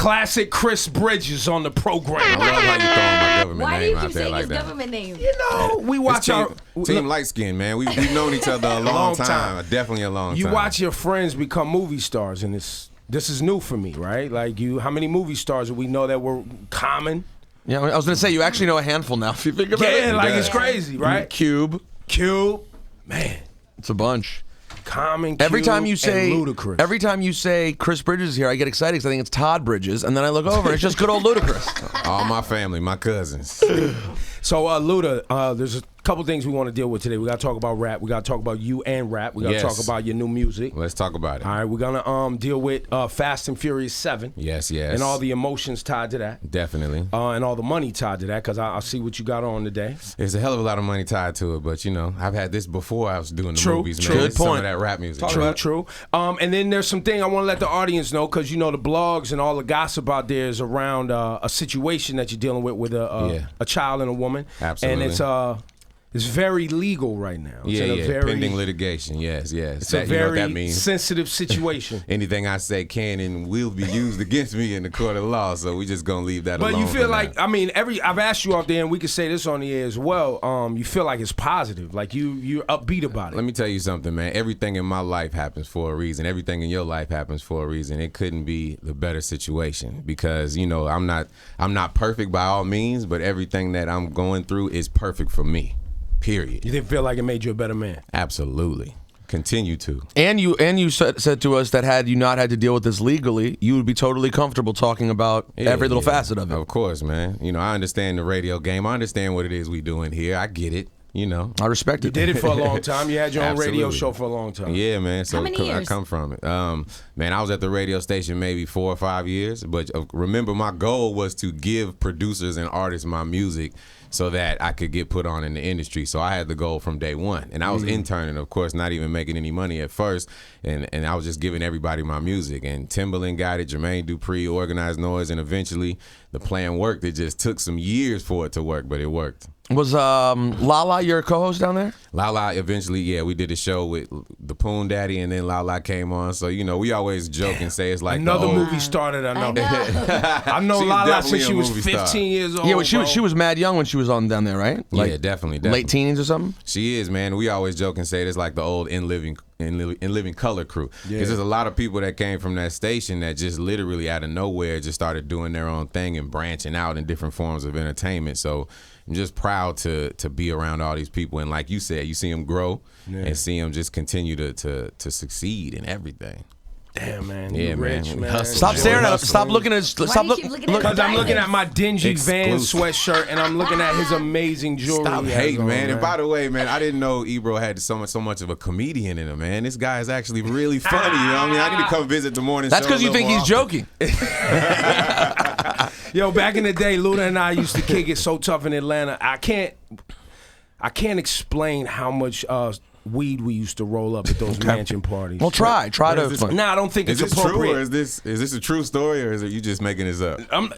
classic Chris Bridges on the program. I love how you throwing my government Why do name you out keep there saying like his that. government name? You know, we watch our Team light skin, man. We've known each other a long time. Definitely a long time. You watch your friends become movie stars, and this is new for me, right? Like how many movie stars do we know that were common? Yeah, I was gonna say you actually know a handful now. If you think about it, Yeah, like it's crazy, right? Cube, man, it's a bunch. Common. Every Cube, time you say and Ludacris. every time you say Chris Bridges is here, I get excited because I think it's Todd Bridges, and then I look over and it's just good old Ludacris. All my family, my cousins. So, Luda, there's a couple things we want to deal with today. We got to talk about rap. We got to talk about you and rap. We got to talk about your new music. Let's talk about it. All right, we're gonna deal with Fast and Furious 7. Yes. And all the emotions tied to that. Definitely. And all the money tied to that, because I see what you got on today. There's a hell of a lot of money tied to it, but you know, I've had this before I was doing the movies, man. Good It's some point. of that rap music. True. And then there's some thing I want to let the audience know, because you know the blogs and all the gossip out there is around a situation that you're dealing with a child and a woman. Absolutely. And it's very legal right now. It's in a very, pending litigation. Yes. It's That, a you know what very that means. sensitive situation. Anything I say can and will be used against me in the court of law, so we just gonna leave that alone. But you feel for like, now. I mean, I've asked you out there, and we can say this on the air as well. You feel like it's positive, like you're upbeat about it. Let me tell you something, man. Everything in my life happens for a reason. Everything in your life happens for a reason. It couldn't be the better situation, because you know I'm not perfect by all means, but everything that I'm going through is perfect for me. Period. You didn't feel like it made you a better man? Absolutely. Continue to. And you said to us that had you not had to deal with this legally, you would be totally comfortable talking about every little facet of it. Of course, man. You know, I understand the radio game. I understand what it is we doing here. I get it. You know, I respect it. You did it for a long time. You had your own radio Absolutely. show for a long time. Yeah, man. So How many I years? come from it. Man, I was at the radio station maybe 4 or 5 years. But remember, my goal was to give producers and artists my music so that I could get put on in the industry. So I had the goal from day one. And I was interning, of course, not even making any money at first. And I was just giving everybody my music. And Timbaland got it, Jermaine Dupri, Organized Noise, and eventually the plan worked. It just took some years for it to work, but it worked. Was Lala your co-host down there? Lala eventually, we did a show with the Poon Daddy, and then Lala came on. So, you know, we always joke and say it's like Another the old, movie started, I know. I I know She's Lala definitely since she a was movie 15 star. years old. Yeah, well, bro. she was mad young when she was on down there, right? Yeah, definitely. Late teens or something? She is, man. We always joke and say it's like the old In Living Color crew. Because there's a lot of people that came from that station that just literally out of nowhere just started doing their own thing and branching out in different forms of entertainment. So I'm just proud to be around all these people. And like you said, you see them grow and see them just continue to succeed in everything. Damn, man. Yeah, you man. rich, We man. hustle. Stop staring at us. Hustling. Stop looking at us. Why Stop do you keep looking at Because I'm looking at my dingy Exclusive. Van sweatshirt, and I'm looking at his amazing jewelry. Stop he has hating, on, man. And by the way, man, I didn't know Ebro had so much of a comedian in him, man. This guy is actually really funny. You know what I mean? I need to come visit the morning That's show. because you think he's joking. Yo, back in the day, Luda and I used to kick it so tough in Atlanta. I can't explain how much weed we used to roll up at those mansion parties. Well, try to. Nah, I don't think Is it's this true, appropriate. or is this a true story, or is it you just making this up? I'm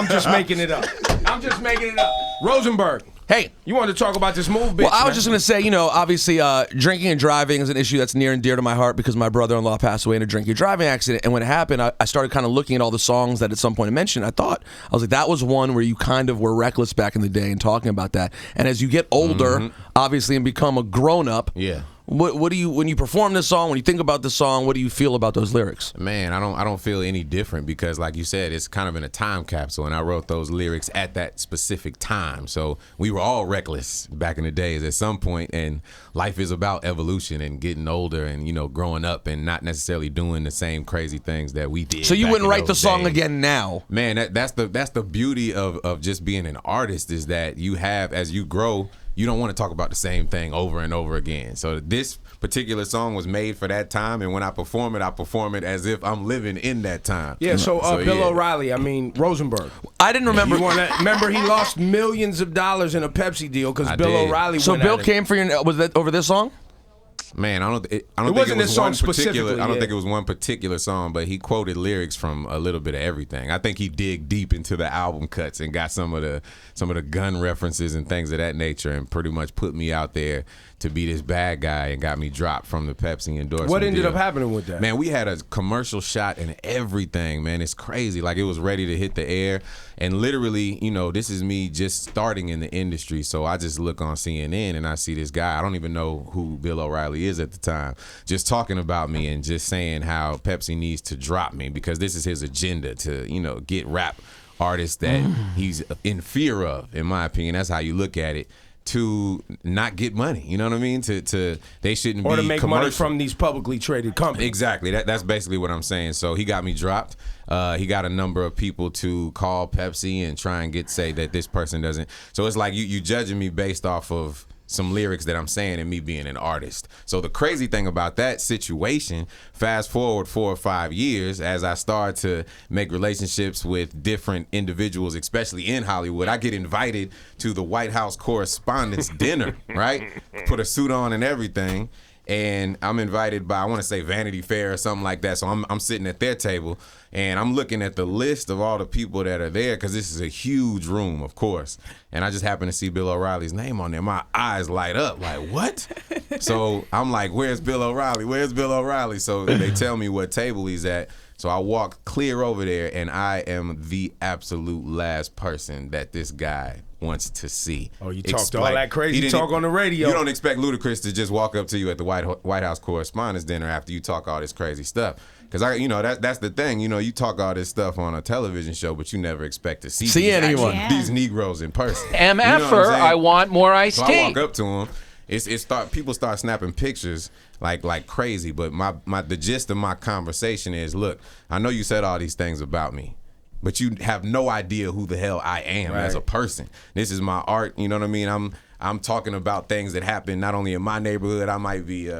just making it up. I'm just making it up. Rosenberg, Hey, you wanted to talk about this move, bitch? well, I was man. just going to say, you know, obviously drinking and driving is an issue that's near and dear to my heart because my brother-in-law passed away in a drinking and driving accident. And when it happened, I started kind of looking at all the songs that at some point I mentioned. I was like, that was one where you kind of were reckless back in the day and talking about that. And as you get older, obviously, and become a grown-up, Yeah. What do you, when you perform this song, when you think about the song, what do you feel about those lyrics? Man, I don't feel any different because, like you said, it's kind of in a time capsule, and I wrote those lyrics at that specific time. So we were all reckless back in the days at some point, and life is about evolution and getting older and, you know, growing up and not necessarily doing the same crazy things that we did. So you back wouldn't in write the those song days. again now? Man, that's the beauty of just being an artist is that you have, as you grow, you don't want to talk about the same thing over and over again. So this particular song was made for that time, and when I perform it as if I'm living in that time. Yeah, so Bill yeah. O'Reilly, Rosenberg. I didn't remember. Remember he lost millions of dollars in a Pepsi deal because I Bill did. O'Reilly So went Bill at him. came for your, was that over this song? Man, I don't think wasn't it was this song one particular. specifically, I don't yeah. think it was one particular song, but he quoted lyrics from a little bit of everything. I think he dig deep into the album cuts and got some of the gun references and things of that nature, and pretty much put me out there to be this bad guy and got me dropped from the Pepsi endorsement. What ended deal. up happening with that? Man, we had a commercial shot and everything, man. It's crazy. Like, it was ready to hit the air. And literally, you know, this is me just starting in the industry. So I just look on CNN and I see this guy. I don't even know who Bill O'Reilly is at the time. Just talking about me and just saying how Pepsi needs to drop me because this is his agenda to, you know, get rap artists that he's in fear of, in my opinion. That's how you look at it. To not get money, you know what I mean? To they shouldn't be or to make commercial. money from these publicly traded companies. Exactly. That's basically what I'm saying. So he got me dropped. He got a number of people to call Pepsi and try and say that this person doesn't. So it's like you judging me based off of some lyrics that I'm saying and me being an artist. So the crazy thing about that situation, fast forward 4 or 5 years, as I start to make relationships with different individuals, especially in Hollywood, I get invited to the White House Correspondents' Dinner, right? Put a suit on and everything. And I'm invited by, I want to say Vanity Fair or something like that. So I'm sitting at their table and I'm looking at the list of all the people that are there because this is a huge room, of course. And I just happen to see Bill O'Reilly's name on there. My eyes light up like, what? So I'm like, where's Bill O'Reilly? Where's Bill O'Reilly? So they tell me what table he's at. So I walk clear over there and I am the absolute last person that this guy wants to see. Oh, you talked all that crazy talk on the radio. You don't expect Ludacris to just walk up to you at the White House Correspondents' Dinner after you talk all this crazy stuff. Because that's the thing. You know, you talk all this stuff on a television show, but you never expect to see anyone. These Negroes in person. MFer, I want more iced tea. So I walk up to him. People start snapping pictures like crazy. But the gist of my conversation is, look, I know you said all these things about me, but you have no idea who the hell I am as a person. This is my art. You know what I mean? I'm talking about things that happen not only in my neighborhood. I might be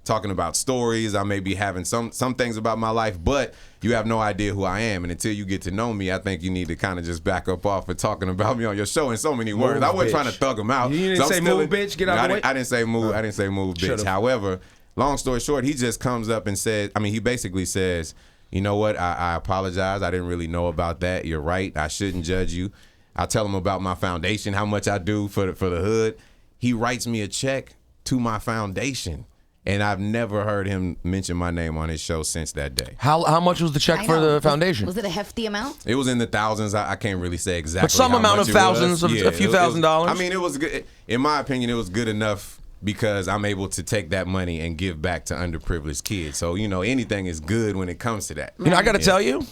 talking about stories. I may be having some things about my life, but you have no idea who I am. And until you get to know me, I think you need to kind of just back up off of talking about me on your show in so many words. I wasn't trying to thug them out. You didn't say move, bitch, get out of the way? I didn't say move. I didn't say move, bitch. However, long story short, he just comes up and says, he basically says, you know what, I apologize. I didn't really know about that. You're right. I shouldn't judge you. I tell him about my foundation, how much I do for the hood. He writes me a check to my foundation. And I've never heard him mention my name on his show since that day. How much was the check for the foundation? Was it a hefty amount? It was in the thousands. I can't really say exactly. But some how amount much of thousands, a few $1,000s. It was good. In my opinion, it was good enough because I'm able to take that money and give back to underprivileged kids. So, anything is good when it comes to that. I got to tell you,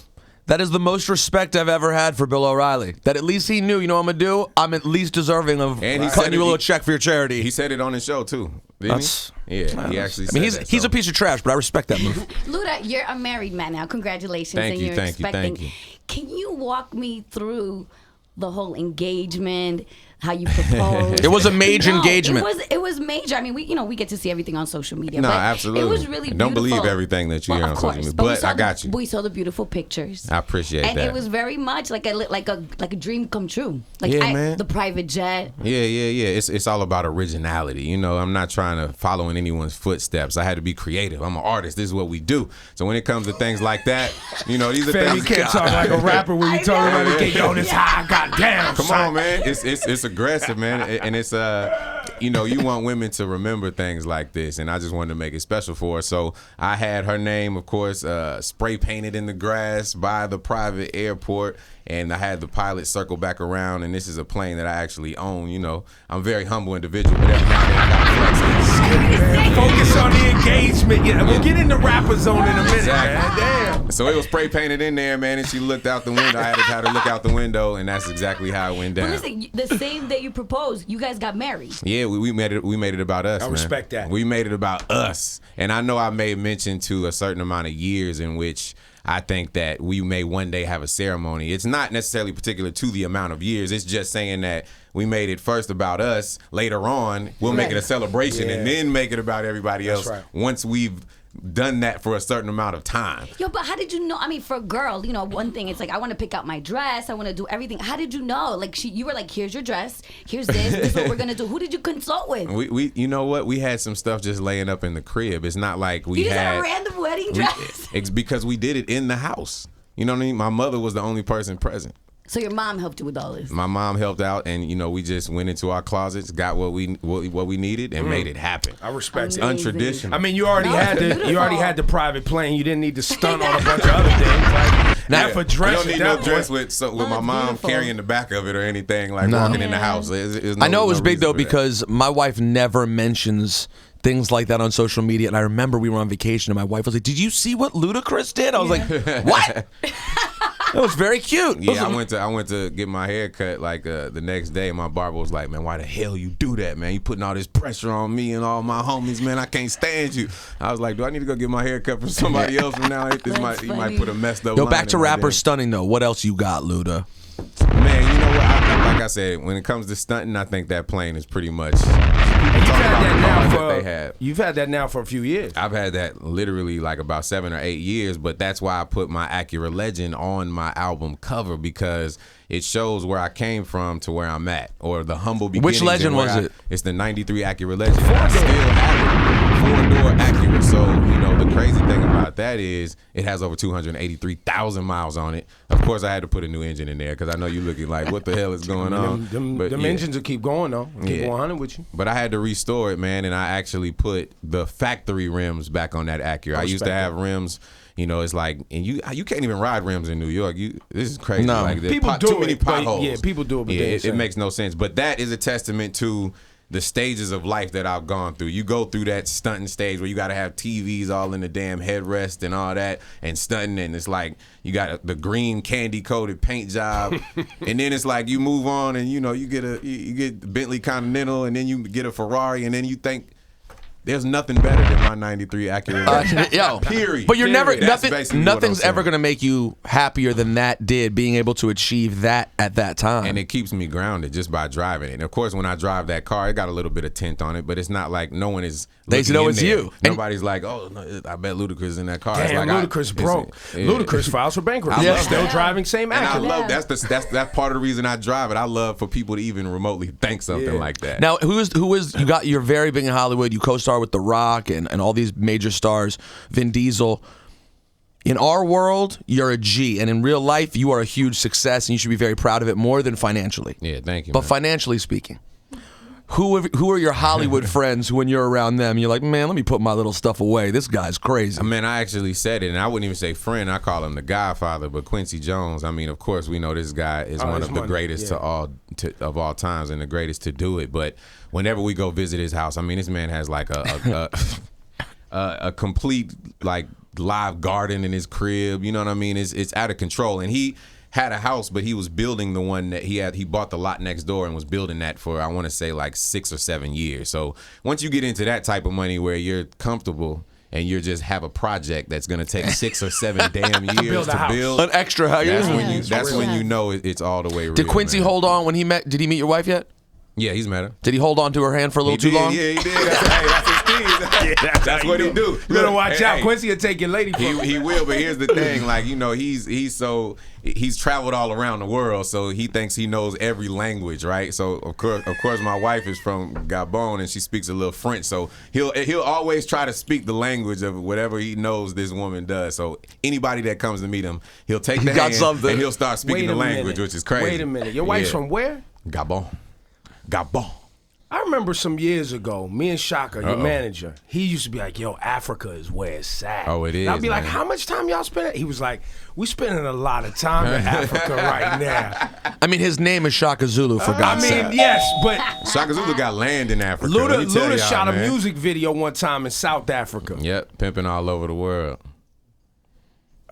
that is the most respect I've ever had for Bill O'Reilly. That at least he knew, you know what I'm going to do? I'm at least deserving of cutting you a little check for your charity. He said it on his show, too. Didn't he? Yeah, he actually said that. He's a piece of trash, but I respect that move. Luda, you're a married man now. Congratulations. Thank you. Can you walk me through the whole engagement, how you proposed? It was a major engagement. It was major. I mean, we get to see everything on social media. No, but absolutely. It was really beautiful. Don't believe everything that you hear on social media, but I got you. We saw the beautiful pictures. I appreciate that. And it was very much like a dream come true. Man. The private jet. Yeah. It's all about originality. I'm not trying to follow in anyone's footsteps. I had to be creative. I'm an artist. This is what we do. So when it comes to things like that, these are things. You can't talk like a rapper when you talking about it. Yo, this high, goddamn. Come on, man. It's aggressive, man, and it's you want women to remember things like this, and I just wanted to make it special for her. So I had her name, of course, spray painted in the grass by the private airport, and I had the pilot circle back around, and this is a plane that I actually own. I'm a very humble individual, but every now and then I gotta flex. Focus on the engagement. Yeah, we'll get in the rapper zone in a minute, man. Damn. So it was spray painted in there, man, and she looked out the window. I had her look out the window, and that's exactly how it went down. But listen, the same day you proposed, you guys got married. Yeah, we made it about us. I respect that. We made it about us, and I know I made mention to a certain amount of years in which I think that we may one day have a ceremony. It's not necessarily particular to the amount of years. It's just saying that we made it first about us. Later on, we'll make it a celebration and then make it about everybody else. Right. Once we've done that for a certain amount of time. Yo, but how did you know? I mean, for a girl, you know, one thing, it's like, I want to pick out my dress. I want to do everything. How did you know? Like, you were like, here's your dress. Here's this. This is what we're going to do. Who did you consult with? We you know what? We had some stuff just laying up in the crib. It's not like we You just had a random wedding dress? It's because we did it in the house. You know what I mean? My mother was the only person present. So your mom helped you with all this? My mom helped out, and you know, we just went into our closets, got what we needed, and made it happen. I respect it. Untraditional. I mean, you already had the private plane. You didn't need to stunt on a bunch of other things. Like, now for dress, you don't need no dress with my mom beautiful. carrying the back of it or anything, like walking in the house. I know it was big though because my wife never mentions things like that on social media. And I remember we were on vacation and my wife was like, "Did you see what Ludacris did?" I was like, "What?" That was very cute. Yeah, I went to get my hair cut like the next day. My barber was like, "Man, why the hell you do that, man? You putting all this pressure on me and all my homies, man. I can't stand you." I was like, "Do I need to go get my hair cut from somebody else from now? You might put a messed up." Yo, line back to in my rapper day. stunting though. What else you got, Luda? Man, you know what? Like I said, when it comes to stunting, I think that plane is pretty much. You've had that now for a few years. I've had that literally like about 7 or 8 years, but that's why I put my Acura Legend on my album cover, because it shows where I came from to where I'm at, or the humble beginnings. Which Legend was it? It's the 93 Acura Legend. I still have it. 4-door Acura. So, you know, the crazy thing about that is it has over 283,000 miles on it. Of course, I had to put a new engine in there because I know you're looking like, what the hell is going on? Them engines will keep going, though. Keep 100 with you. But I had to restore it, man, and I actually put the factory rims back on that Acura. I used to have rims. You know, it's like, and you can't even ride rims in New York. This is crazy. No. Like, People do too many it, but potholes. yeah, people do it, but it makes no sense. But that is a testament to the stages of life that I've gone through. You go through that stunting stage where you got to have TVs all in the damn headrest and all that, and stunting, and it's like you got the green candy coated paint job, and then it's like you move on, and you know you get Bentley Continental, and then you get a Ferrari, and then you think, there's nothing better than my 93 Acura. Yo, period. But you're never That's nothing's what I'm ever saying. gonna make you happier than that did, being able to achieve that at that time. And it keeps me grounded just by driving it. And of course, when I drive that car, it got a little bit of tint on it, but it's not like no one is. They looking know in it's there. you. Nobody's like, oh, no, I bet Ludacris is in that car. Damn, it's like, Ludacris broke. Ludacris files for bankruptcy. I love Still that. driving same And I Acura. love that's part of the reason I drive it. I love for people to even remotely think something like that. Now, who is you got? You're very big in Hollywood. You co-star with The Rock and all these major stars, Vin Diesel. In our world, you're a G, and in real life, you are a huge success, and you should be very proud of it, more than financially. Yeah, thank you. But man. financially speaking, who are your Hollywood friends when you're around them? You're like, man, let me put my little stuff away. This guy's crazy. I mean, I actually said it, and I wouldn't even say friend. I call him the Godfather. But Quincy Jones, I mean, of course, we know this guy is one of the greatest of all times and the greatest to do it. But whenever we go visit his house, I mean, this man has like a complete like live garden in his crib. You know what I mean? It's out of control, and he had a house, but he was building the one that he bought the lot next door and was building that for, I want to say, like 6 or 7 years. So once you get into that type of money where you're comfortable and you just have a project that's going to take 6 or 7 damn years to build an extra house. that's when you know it's all the way real. Did Quincy hold on when he met? Did he meet your wife yet? Yeah, he's met her. Did he hold on to her hand for a little too long? Yeah, he did. That's his thing. That's what he do. You better watch out. Quincy will take your lady from He will, but here's the thing. Like, you know, he's traveled all around the world, so he thinks he knows every language, right? So of course, my wife is from Gabon and she speaks a little French, so he'll always try to speak the language of whatever he knows this woman does. So anybody that comes to meet him, he'll take the hand and he'll start speaking the language, which is crazy. Wait a minute. Your wife's from where? Gabon. I remember some years ago, me and Shaka, your manager, he used to be like, yo, Africa is where it's at. Oh, it is, And I'd be like, man. how much time y'all spend? He was like, we spending a lot of time in Africa right now. I mean, his name is Shaka Zulu, for God's sake. Yes, but Shaka Zulu got land in Africa. Let me tell Luda y'all, shot a man. music video one time in South Africa. Yep, pimping all over the world.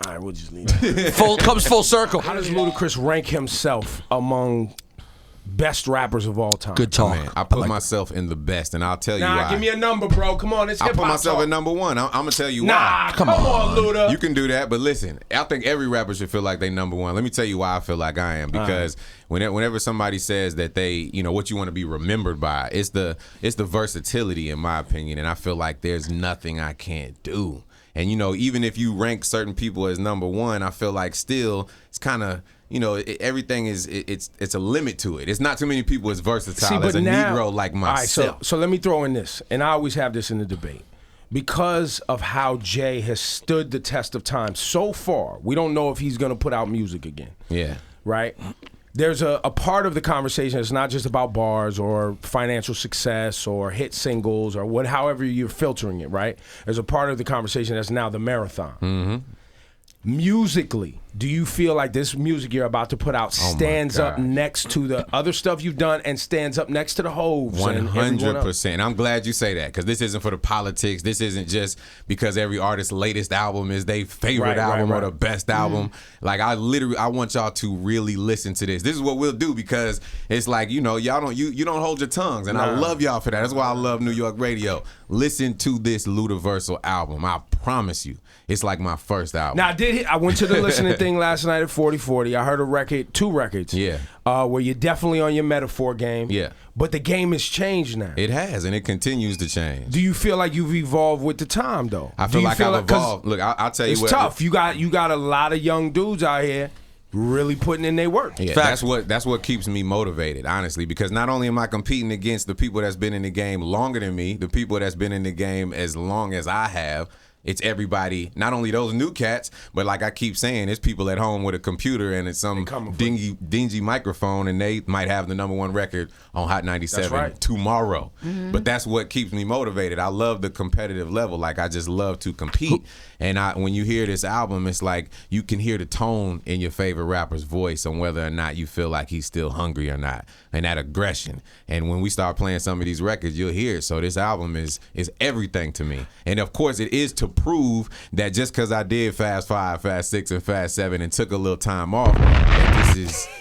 All right, we'll just leave it. Comes full circle. How does Ludacris rank himself among best rappers of all time? Good talk. Man, I put myself in the best, and I'll tell you why. Nah, give me a number, bro. Come on, it's I hip-hop put myself talk. at number one. I'm gonna tell you Nah, why. come on, Luda. You can do that, but listen, I think every rapper should feel like they number one. Let me tell you why I feel like I am. Because whenever somebody says that they, you know, what you want to be remembered by, it's the versatility, in my opinion, and I feel like there's nothing I can't do. And, you know, even if you rank certain people as number one, I feel like still it's kind of, you know, everything is, it's a limit to it. It's not too many people as versatile as a Negro like myself. All right, so let me throw in this, and I always have this in the debate. Because of how Jay has stood the test of time so far, we don't know if he's going to put out music again. Yeah. Right? There's a part of the conversation that's not just about bars or financial success or hit singles or however you're filtering it, right? There's a part of the conversation that's now the marathon. Mm-hmm. Musically, do you feel like this music you're about to put out stands up next to the other stuff you've done and stands up next to the Hoves? 100%. I'm glad you say that, because this isn't for the politics. This isn't just because every artist's latest album is their favorite album or the best album. Like, I want y'all to really listen to this. This is what we'll do, because it's like, you know, y'all don't you don't hold your tongues, and I love y'all for that. That's why I love New York radio. Listen to this Ludaversal album. I promise you, it's like my first album. Now, I went to the listening thing last night at 4040. I heard two records. Yeah. Where you're definitely on your metaphor game. Yeah. But the game has changed now. It has, and it continues to change. Do you feel like you've evolved with the time, though? I feel like I've evolved. Look, I'll tell you what. It's tough. You got a lot of young dudes out here really putting in their work. Yeah, that's what keeps me motivated, honestly, because not only am I competing against the people that's been in the game longer than me, the people that's been in the game as long as I have. It's everybody, not only those new cats, but like I keep saying, it's people at home with a computer and it's some dingy microphone, and they might have the #1 record on Hot 97 tomorrow. Mm-hmm. But that's what keeps me motivated. I love the competitive level. Like, I just love to compete. And when you hear this album, it's like you can hear the tone in your favorite rapper's voice on whether or not you feel like he's still hungry or not, and that aggression. And when we start playing some of these records, you'll hear it. So this album is everything to me. And of course, it is to prove that just because I did Fast 5, Fast 6, and Fast 7 and took a little time off, that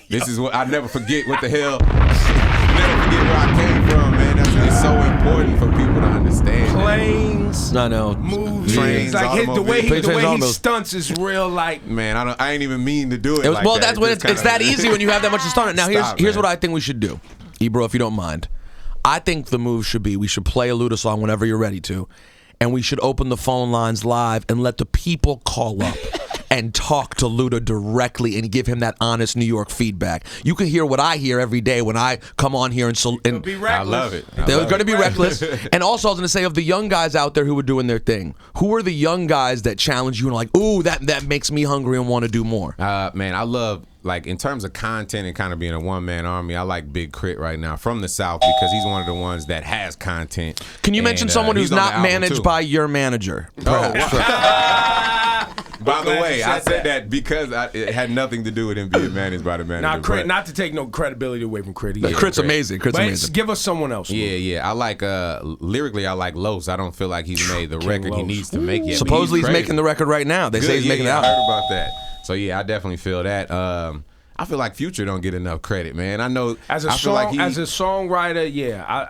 this is what I never forget. What the hell? Never forget where I came from, man. It's so important for people to understand. Planes, movies, trains, like the way he stunts is real. Like, man, I ain't even mean to do it. That's when it's that easy when you have that much to stunt. Now here's what I think we should do, Ebro, if you don't mind. I think the move should be we should play a Luda song whenever you're ready to, and we should open the phone lines live and let the people call up and talk to Luda directly and give him that honest New York feedback. You can hear what I hear every day when I come on here and be reckless. I love it. They're going to be reckless. And also, I was going to say, of the young guys out there who are doing their thing, who are the young guys that challenge you and are like, ooh, that makes me hungry and want to do more? Man, I love, like, in terms of content and kind of being a one-man army, I like Big Crit right now from the South, because he's one of the ones that has content. Can you mention someone who's not managed by your manager? By the way, I said that because it had nothing to do with him being managed by the manager. Now, Crit, not to take no credibility away from Crit. Crit's amazing. Crit's amazing. Give us someone else. Yeah. I like, lyrically, I like Los. I don't feel like he's made the record he needs to make yet. Supposedly he's making the record right now. They say he's making it out. I heard about that. So, yeah, I definitely feel that. I feel like Future don't get enough credit, man. I know as a songwriter,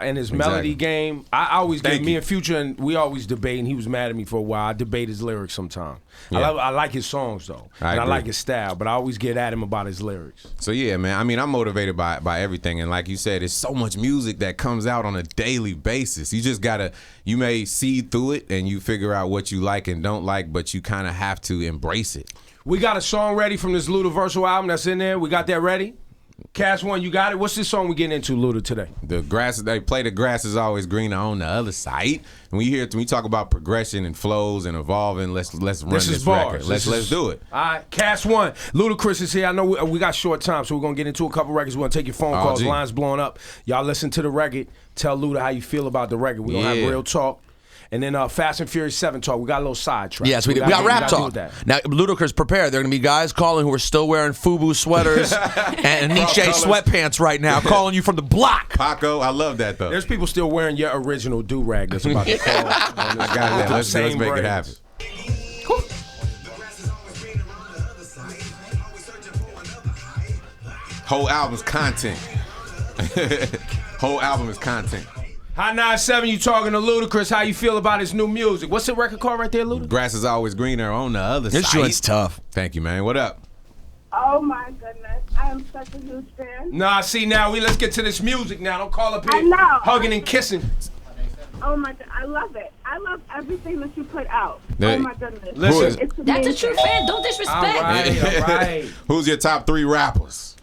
and his melody game. I always give me and Future, and we always debate, and he was mad at me for a while. I debate his lyrics sometimes. Yeah. I like his songs though, I like his style, but I always get at him about his lyrics. So yeah, man. I mean, I'm motivated by everything, and like you said, it's so much music that comes out on a daily basis. You just gotta, you may seed through it and you figure out what you like and don't like, but you kind of have to embrace it. We got a song ready from this Ludaversal album that's in there. We got that ready. Cast One, you got it. What's this song we getting into, Luda, today? They play The Grass Is Always Greener on the Other Side. And when we talk about progression and flows and evolving, let's run this record. Let's do it. All right, Cast One. Ludacris is here. I know we got short time, so we're going to get into a couple records. We're going to take your phone calls. Lines blowing up. Y'all listen to the record. Tell Luda how you feel about the record. We're going to have real talk. And then Fast and Furious 7 talk. We got a little sidetrack. Yes, we got rap talk. Now, Ludacris, prepare. There are going to be guys calling who are still wearing FUBU sweaters and Nietzsche sweatpants right now, calling you from the block. Paco, I love that, though. There's people still wearing your original do-rag that's about to fall. I got that. Let's make it happen. Whole album's content. Whole album is content. Hot 97, you talking to Ludacris. How you feel about his new music? What's the record called right there, Luda? Grass is always greener on the other side. This joint's tough. Thank you, man. What up? Oh my goodness, I am such a huge fan. Nah, see now, let's get to this music now. Don't call up here I know. hugging and kissing. Oh my God, I love it. I love everything that you put out. Hey. Oh my goodness. Listen, It's That's a amazing. true fan. Don't disrespect. all right. Who's your top 3 rappers?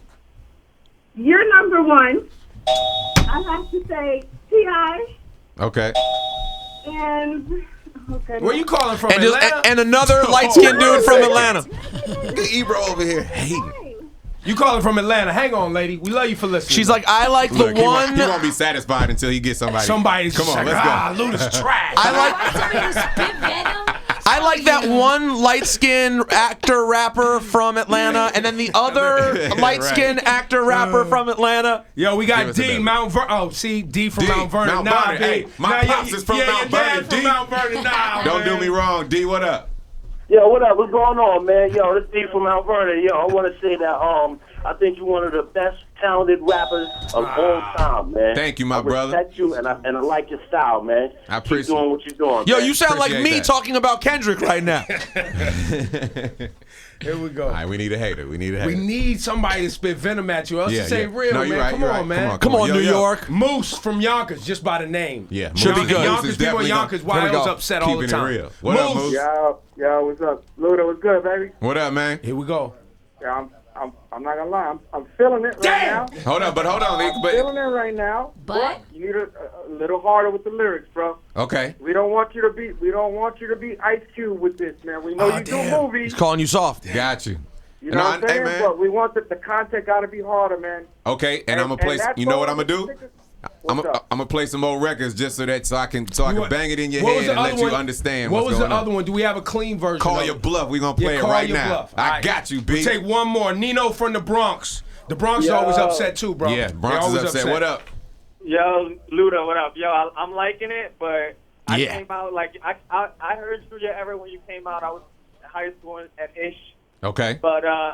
You're number one. I have to say T.I. Okay. and okay. Where you calling from, And, just, Atlanta? and another light-skinned dude from Atlanta. The Ebro over here hating. You calling from Atlanta. Hang on, lady. We love you for listening. She's like, I like Look, the one. He won't be satisfied until he gets somebody. Somebody's Come on, like, let's go. Luda's trash. I like that one light-skinned actor rapper from Atlanta, and then the other light-skinned actor rapper from Atlanta. Yo, we Give got us a D, better. Mount Vernon. Oh, see, D from D, Mount Vernon. Mount Nah, Vernon. D. Hey, my pops is from Mount your dad Vernon, from D. Mount Vernon. Nah, Don't do man. me wrong, D. What up? Yo, what up? What's going on, man? Yo, this D from Mount Vernon. Yo, I want to say that I think you're one of the best talented rappers of all time, man. Thank you, my I brother. respect you, and I like your style, man. I appreciate Keep doing what you're doing. Yo, man. you sound like Appreciate me that. talking about Kendrick right now. Here we go. All right, we need a hater. We We need somebody to spit venom at you. Else Yeah, to say yeah. real, No, man. you're right, Come you're on, right. man. Come on, Yo, New yo. York. Moose from Yonkers, just by the name. Yeah, Should be Moose good. is Yonkers people in definitely Yonkers. Here we Why I was go. upset all the keeping it time. real. What up, Moose? Yo, what's up? Luda, what's good, baby? What up, man? Here we go. Yeah, I'm not gonna lie, I'm feeling it right Damn! now. Hold on, I'm feeling it right now. But you need a little harder with the lyrics, bro. Okay. We don't want you to be Ice Cube with this, man. We know you do movies. He's calling you soft. Got you. You know what I'm saying? Hey, man. But we want the content got to be harder, man. Okay, and I'm gonna play. that You know what song I'm gonna do? I'm What's up? gonna play some old records just so I can bang it in your What was head the and other let you one? understand What what's was going the on. other one? Do we have a clean version? Call of your it? bluff. We gonna play it Call right your now. bluff. All I right. got you, B. We'll take one more. Nino from the Bronx. The Bronx is always upset too, bro. Yeah, They Bronx is always upset. What up? Yo, Luda, what up? Yo, I'm liking it, but I Yeah. came out like I heard Through Your Ever when you came out. I was in high school at Ish, Okay. but I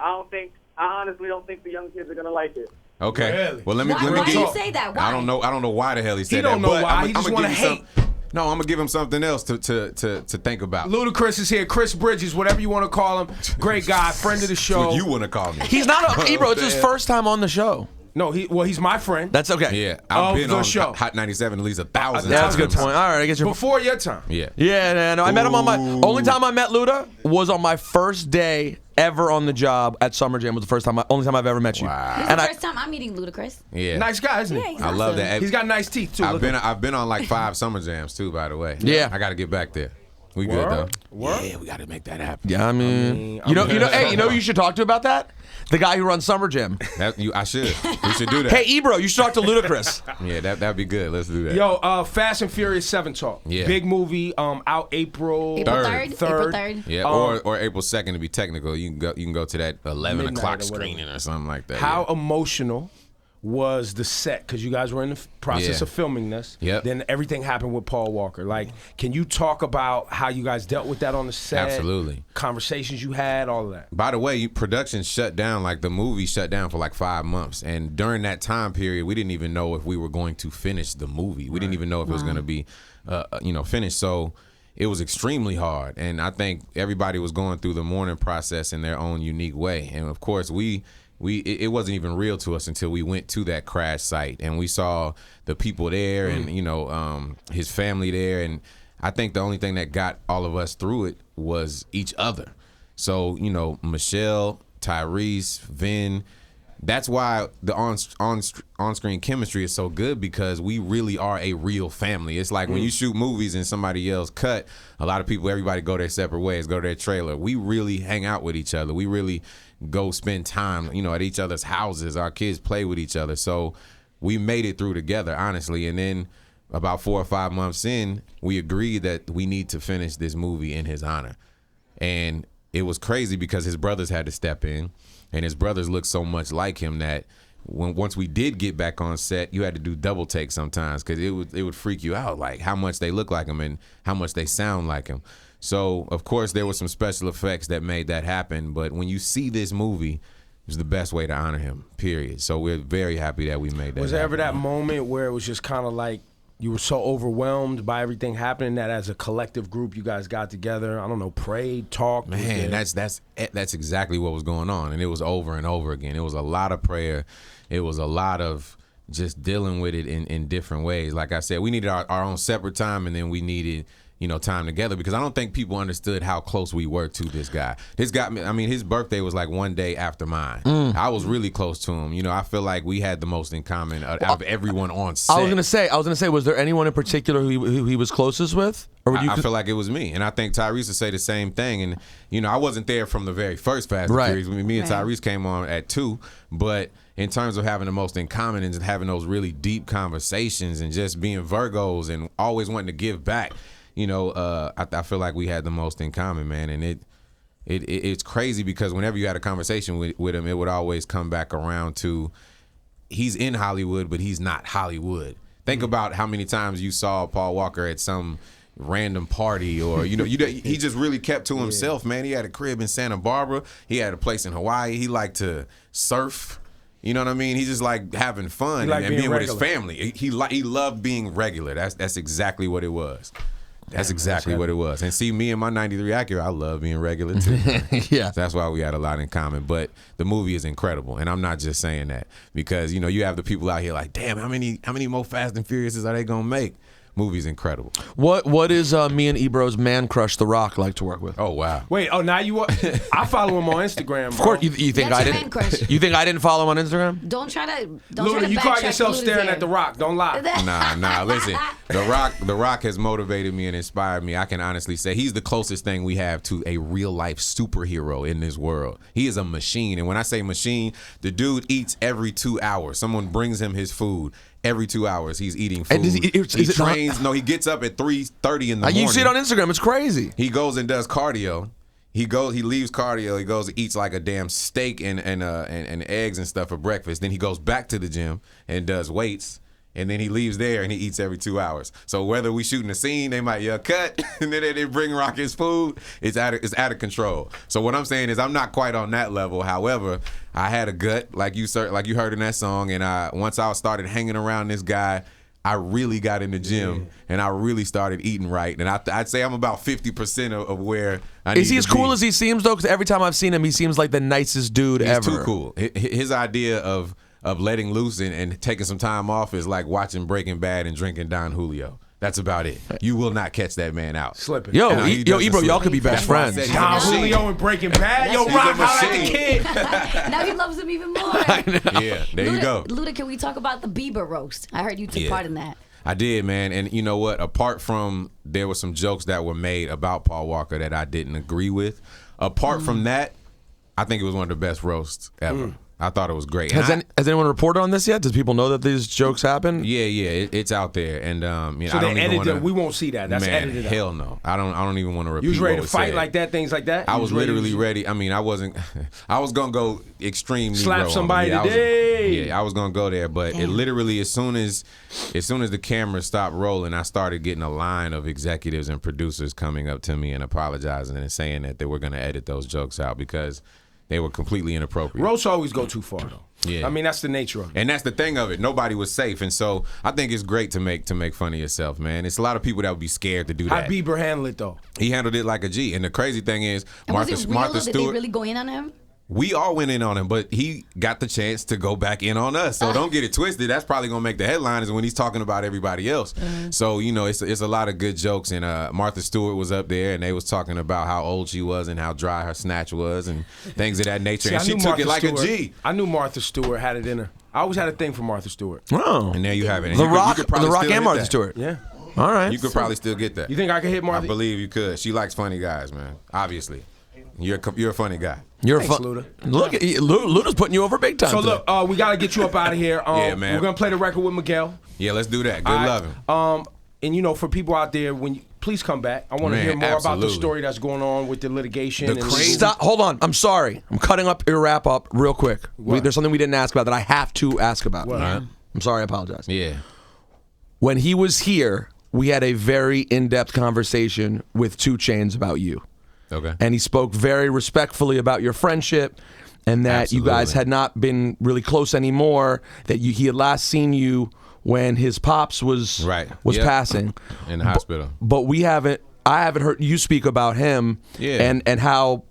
honestly don't think the young kids are gonna like it. Okay. Really? Well, let me why give do you you. say that? Why? I don't know why the hell he said don't that. know but why. I'm He just gonna wanna give you hate. No, I'm gonna give him something else to think about. Ludacris is here. Chris Bridges, whatever you want to call him. Great guy, friend of the show. What you want to call me? He's not a Ebro. It's his first time on the show. No, he's my friend. That's okay. Yeah, I've Of been the on show. Hot 97 at least 1,000 That's times. a good point. All right, I guess you're. Before your time. Yeah. Yeah, no, I met him on my only time I met Luda was on my first day ever on the job at Summer Jam. Was the first time, only time I've ever met you. Wow. This is And the I, first time I'm meeting Ludacris. Yeah. Nice guy, isn't he? Yeah, he's I love awesome. that. He's got nice teeth too. I've Look at I've been on like 5 summer jams too, by the way. Yeah. I got to get back there. We good Word? though. Word? Yeah, we got to make that happen. yeah, I mean, you know, hey, you know, who you should talk to about that. The guy who runs Summer Jam. I should. We should do that. Hey, Ebro, you should talk to Ludacris. Yeah, that'd be good. Let's do that. Yo, Fast and Furious 7 talk. Yeah. Big movie. Out April April Third. 3rd. April 3rd. Yeah, or April 2nd to be technical. You can go to that 11 Midnight o'clock or whatever. screening or something like that. How yeah. emotional was the set? Because you guys were in the process Yeah. of filming this. Yep. Then everything happened with Paul Walker. Like, can you talk about how you guys dealt with that on the set? Absolutely. Conversations you had, all of that. By the way, production shut down, like the movie shut down for like 5 months. And during that time period, we didn't even know if we were going to finish the movie. We didn't even know if it was going to be, finished. So it was extremely hard. And I think everybody was going through the mourning process in their own unique way. And of course, it wasn't even real to us until we went to that crash site and we saw the people there and, his family there. And I think the only thing that got all of us through it was each other. So, Michelle, Tyrese, Vin, that's why the on-screen chemistry is so good because we really are a real family. It's like when you shoot movies and somebody else cut, a lot of people, everybody go their separate ways, go to their trailer. We really hang out with each other. We really go spend time, at each other's houses. Our kids play with each other. So we made it through together, honestly. And then about 4 or 5 months in, we agreed that we need to finish this movie in his honor. And it was crazy because his brothers had to step in, and his brothers looked so much like him that once we did get back on set, you had to do double takes sometimes because it would freak you out, like how much they look like him and how much they sound like him. So, of course, there were some special effects that made that happen, but when you see this movie, it was the best way to honor him, period. So we're very happy that we made that Was there ever happen. that moment where it was just kind of like you were so overwhelmed by everything happening that as a collective group you guys got together, I don't know, prayed, talked? Man, that's exactly what was going on, and it was over and over again. It was a lot of prayer. It was a lot of just dealing with it in different ways. Like I said, we needed our own separate time, and then we needed, time together, because I don't think people understood how close we were to this guy. This guy, I mean, his birthday was like one day after mine. I was really close to him. I feel like we had the most in common out of everyone on set. I was gonna say, was there anyone in particular who he was closest with? Or I feel like it was me, and I think Tyrese would say the same thing. And I wasn't there from the very first Fast and Furious. Me and Tyrese came on at 2, but in terms of having the most in common and having those really deep conversations and just being Virgos and always wanting to give back, I feel like we had the most in common, man. And it's crazy because whenever you had a conversation with him, it would always come back around to he's in Hollywood, but he's not Hollywood. Think about how many times you saw Paul Walker at some random party, or he just really kept to himself, man. He had a crib in Santa Barbara. He had a place in Hawaii. He liked to surf. You know what I mean? He just liked having fun and being with his family. He loved being regular. That's exactly what it was. That's exactly what it was. And see, me and my 93 Acura, I love being regular too. Yeah. So that's why we had a lot in common. But the movie is incredible. And I'm not just saying that because, you have the people out here like, damn, how many more Fast and Furious are they going to make? Movie's incredible. What is me and Ebro's man crush, The Rock, like to work with? Oh, wow. Wait, now I follow him on Instagram, bro. Of course, you think I didn't? Man crush. You think I didn't follow him on Instagram? Don't try to Luda, you caught yourself Luda's staring here. at The Rock. Don't lie. Nah. Listen, The Rock has motivated me and inspired me. I can honestly say he's the closest thing we have to a real life superhero in this world. He is a machine, and when I say machine, the dude eats every 2 hours. Someone brings him his food. Every 2 hours, he's eating food. And he trains. No, he gets up at 3:30 in the morning. You see it on Instagram. It's crazy. He goes and does cardio. He leaves cardio. He goes and eats like a damn steak and eggs and stuff for breakfast. Then he goes back to the gym and does weights. And then he leaves there and he eats every 2 hours. So whether we shooting a scene, they might yell cut, and then they bring Rock his food. It's out of control. So what I'm saying is I'm not quite on that level. However, I had a gut like you heard in that song, and once I started hanging around this guy, I really got in the gym and I really started eating right. And I'd say I'm about 50% of where I need to be. Is he as cool as he seems though? Because every time I've seen him, he seems like the nicest dude ever. He's too cool. His idea of letting loose and taking some time off is like watching Breaking Bad and drinking Don Julio. That's about it. You will not catch that man out. Slipping. Yo, Ebro, y'all could be best friends. Don Julio and Breaking Bad. Yo, Rock, how like a kid. Now he loves him even more. Yeah, there you go. Luda, can we talk about the Bieber roast? I heard you took part in that. I did, man. And you know what? Apart from there were some jokes that were made about Paul Walker that I didn't agree with. Apart from that, I think it was one of the best roasts ever. I thought it was great. Has anyone reported on this yet? Does people know that these jokes happen? Yeah, it's out there, and so I don't they even edited. We won't see that. That's edited. Hell no. I don't even want to repeat. You was ready what to fight said. like that, things like that. I was literally ready. I mean, I wasn't. I was gonna go extreme. Slap Negro somebody on me. today. I was gonna go there, but it literally as soon as the camera stopped rolling, I started getting a line of executives and producers coming up to me and apologizing and saying that they were gonna edit those jokes out because they were completely inappropriate. Roasts always go too far, though. Yeah, I mean that's the nature of it, and that's the thing of it. Nobody was safe, and so I think it's great to make fun of yourself, man. It's a lot of people that would be scared to do that. How Bieber handled it though? He handled it like a G, and the crazy thing is, Martha Stewart. Did they really go in on him? We all went in on him, but he got the chance to go back in on us. So don't get it twisted. That's probably gonna make the headlines when he's talking about everybody else. So it's a lot of good jokes. And Martha Stewart was up there, and they was talking about how old she was and how dry her snatch was and things of that nature. See, and she took it like a G. I knew Martha Stewart had it in her. I always had a thing for Martha Stewart. Oh, and there you have it. And The Rock and Martha Stewart. Yeah. All right. You could probably still get that. You think I could hit Martha? I believe you could. She likes funny guys, man. Obviously, you're a funny guy. Thanks, Luda. Look, Luda's putting you over big time. So look, we gotta get you up out of here. Yeah, man. We're gonna play the record with Miguel. Yeah, let's do that. Good loving. And for people out there, please come back. I want to hear more about the story that's going on with the litigation. Stop. Hold on. I'm sorry. I'm cutting up your wrap up real quick. There's something we didn't ask about that I have to ask about. I'm sorry. I apologize. Yeah. When he was here, we had a very in-depth conversation with 2 Chainz about you. Okay. And he spoke very respectfully about your friendship and that you guys had not been really close anymore, that he had last seen you when his pops was passing in the hospital. But I haven't heard you speak about him and how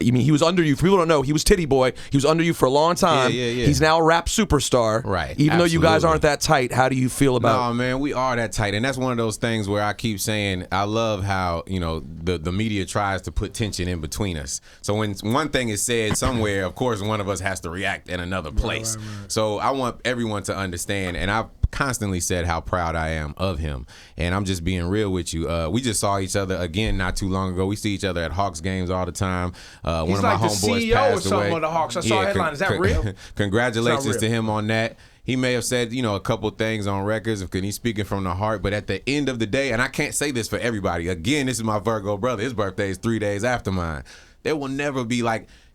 I mean, he was under you. For people who don't know, he was Titty Boy. He was under you for a long time. Yeah. He's now a rap superstar. Right. Even though you guys aren't that tight, how do you feel about? No, man, we are that tight, and that's one of those things where I keep saying I love how the media tries to put tension in between us. So when one thing is said somewhere, of course, one of us has to react in another place. Right. So I want everyone to understand, and I've constantly said how proud I am of him, and I'm just being real with you. We just saw each other again not too long ago. We see each other at Hawks games all the time. One He's of my like homeboys the CEO passed or something away. of the Hawks. I saw a headline. Is that real? Congratulations to him on that. He may have said, a couple things on records because he's speaking from the heart. But at the end of the day, and I can't say this for everybody. Again, this is my Virgo brother. His birthday is 3 days after mine. There will never be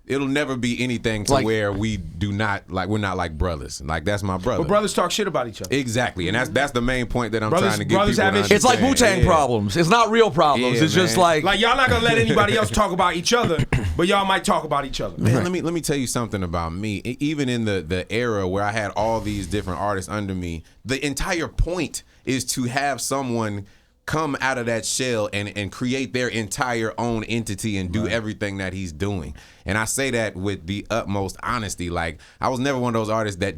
it'll never be anything to where we do not we're not like brothers. Like, that's my brother. But brothers talk shit about each other. Exactly, and that's the main point that I'm trying to get people to understand. It's like Wu-Tang problems. It's not real problems. It's just like y'all not gonna let anybody else talk about each other, but y'all might talk about each other. Man, let me tell you something about me. Even in the era where I had all these different artists under me, the entire point is to have someone come out of that shell and create their entire own entity and do everything that he's doing. And I say that with the utmost honesty. Like, I was never one of those artists that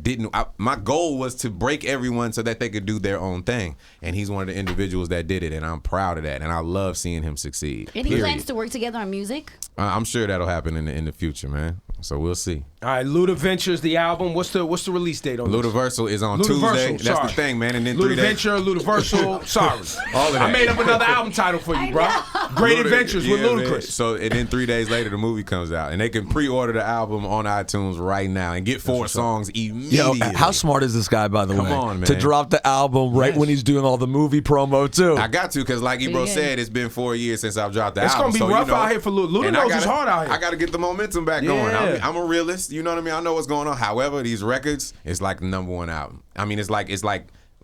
my goal was to break everyone so that they could do their own thing. And he's one of the individuals that did it, and I'm proud of that. And I love seeing him succeed. Any plans to work together on music? I'm sure that'll happen in the future, man. So we'll see. All right, Luda Ventures, the album. What's the release date on this? Ludaversal is on Tuesday. That's the thing, man. And then 3 days. Venture, Ludaversal, sorry. All of that. I made up another album title for you, bro. Great Adventures with Ludacris. Man. So, and then 3 days later, the movie comes out. And they can pre-order the album on iTunes right now and get 4 songs immediately. Yo, how smart is this guy, by the way? Come on, man. To drop the album right when he's doing all the movie promo, too. I got to, because like Ebro said, it's been 4 years since I've dropped the album. It's going to be rough out here for Luda. Luda knows it's hard out here. I got to get the momentum back going. I'm a realist. You know what I mean? I know what's going on. However, these records, it's like the #1 album. I mean, it's like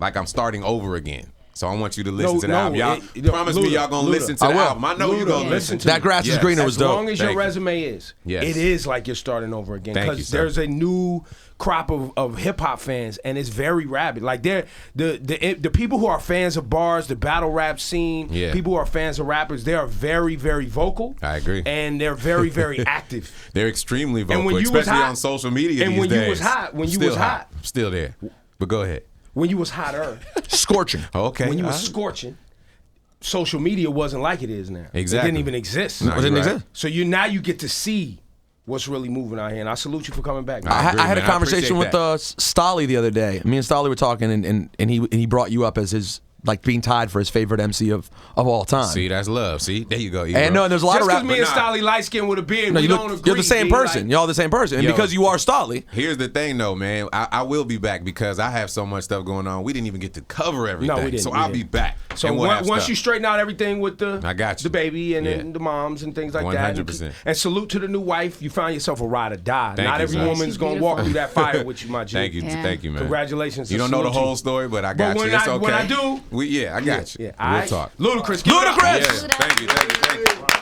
I'm starting over again. So I want you to listen to the album. Y'all promise me y'all gonna listen to the album. I know you're gonna listen to that. Grass is greener was dope. As long as your resume is, it is like you're starting over again. Because there's a new crop of hip hop fans, and it's very rabid. Like the people who are fans of bars, the battle rap scene, people who are fans of rappers, they are very, very vocal. I agree. And they're very, very active. They're extremely vocal, especially on social media and these when days. you was hot, I'm still there. But go ahead. When you was hotter. Scorching. Okay. When you was scorching, social media wasn't like it is now. Exactly. It didn't even exist. No, it didn't exist. So now you get to see what's really moving out here, and I salute you for coming back. I had a conversation with Stolly the other day. Me and Stolly were talking, and he brought you up as his being tied for his favorite MC of all time. See, that's love. See, there you go. And there's a lot of rappers. Just because me and Stolly light skin with a beard, we don't agree. You're the same person. Y'all the same person. And because you are Stolly. Here's the thing, though, man. I will be back because I have so much stuff going on. We didn't even get to cover everything. No, we didn't. So I'll be back. So once you straighten out everything with the baby and then the moms and things like 100%. that. And salute to the new wife. You found yourself a ride or die. Not every woman's going to walk through that fire with you, my G. Thank you, man. Congratulations. You don't know the whole story, but I got you. It's okay. When I do. I got you. Yeah, we'll talk. Ludacris. Thank you.